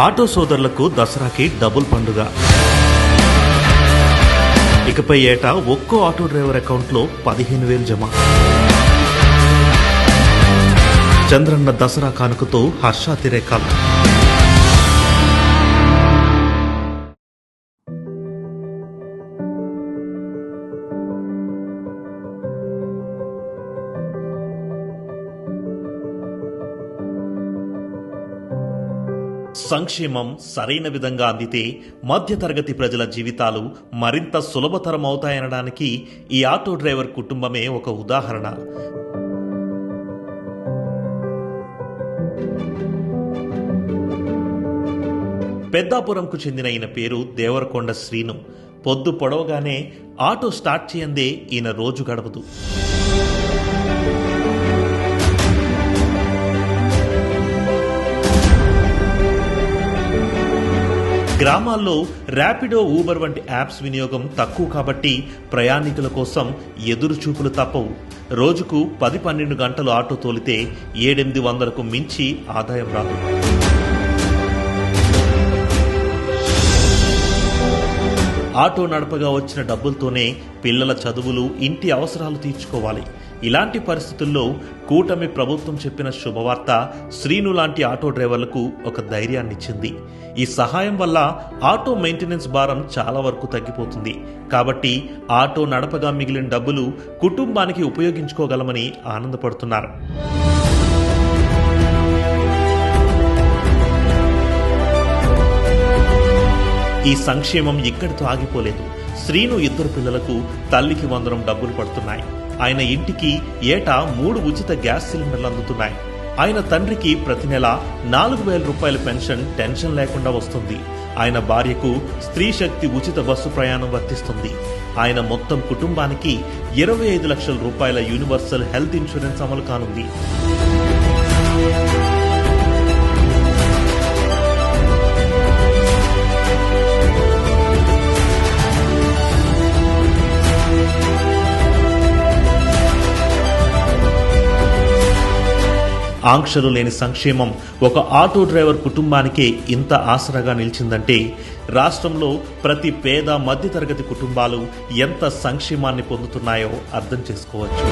Auto సోదరులకు దసరాకి double పండుగ. ఇకపై ఏటా ఒక్కో ఆటో డ్రైవర్ అకౌంట్లో 15,000 జమ. చంద్రన్న దసరా కానుకతో హర్షాతిరేకాలు. సంక్షేమం సరైన విధంగా అందితే మధ్యతరగతి ప్రజల జీవితాలు మరింత సులభతరం అవుతాయనడానికి ఈ ఆటో డ్రైవర్ కుటుంబమే ఒక ఉదాహరణ. పెద్దాపురంకు చెందిన ఈయన పేరు దేవరకొండ శ్రీను. పొద్దు పొడవగానే ఆటో స్టార్ట్ చేయందే ఈయన రోజు గడపదు. గ్రామాల్లో ర్యాపిడో, ఊబర్ వంటి యాప్స్ వినియోగం తక్కువ కాబట్టి ప్రయాణికుల కోసం ఎదురు చూపులు తప్పవు. రోజుకు 10-12 గంటలు ఆటో తోలితే 700-800కు మించి ఆదాయం రాదు. ఆటో నడపగా వచ్చిన డబ్బులతోనే పిల్లల చదువులు, ఇంటి అవసరాలు తీర్చుకోవాలి. ఇలాంటి పరిస్థితుల్లో కూటమి ప్రభుత్వం చెప్పిన శుభవార్త శ్రీను లాంటి ఆటో డ్రైవర్లకు ఒక ధైర్యాన్నిచ్చింది. ఈ సహాయం వల్ల ఆటో మెయింటెనెన్స్ భారం చాలా వరకు తగ్గిపోతుంది. కాబట్టి ఆటో నడపగా మిగిలిన డబ్బులు కుటుంబానికి ఉపయోగించుకోగలమని ఆనందపడుతున్నారు. ఈ సంక్షేమం ఇక్కడితో ఆగిపోలేదు. శ్రీను 2 పిల్లలకు తల్లికి 100 డబ్బులు పడుతున్నాయి. ఆయన ఇంటికి ఏటా 3 ఉచిత గ్యాస్ సిలిండర్లు అందుతున్నాయి. ఆయన తండ్రికి ప్రతి నెల 4,000 రూపాయల పెన్షన్ టెన్షన్ లేకుండా వస్తుంది. ఆయన భార్యకు స్త్రీ శక్తి ఉచిత బస్సు ప్రయాణం వర్తిస్తుంది. ఆయన మొత్తం కుటుంబానికి 25 లక్షల రూపాయల యూనివర్సల్ హెల్త్ ఇన్సూరెన్స్ అమలు కానుంది. ఆంక్షలు లేని సంక్షేమం ఒక ఆటో డ్రైవర్ కుటుంబానికే ఇంత ఆసరాగా నిలిచిందంటే రాష్ట్రంలో ప్రతి పేద, మధ్యతరగతి కుటుంబాలు ఎంత సంక్షేమాన్ని పొందుతున్నాయో అర్థం చేసుకోవచ్చు.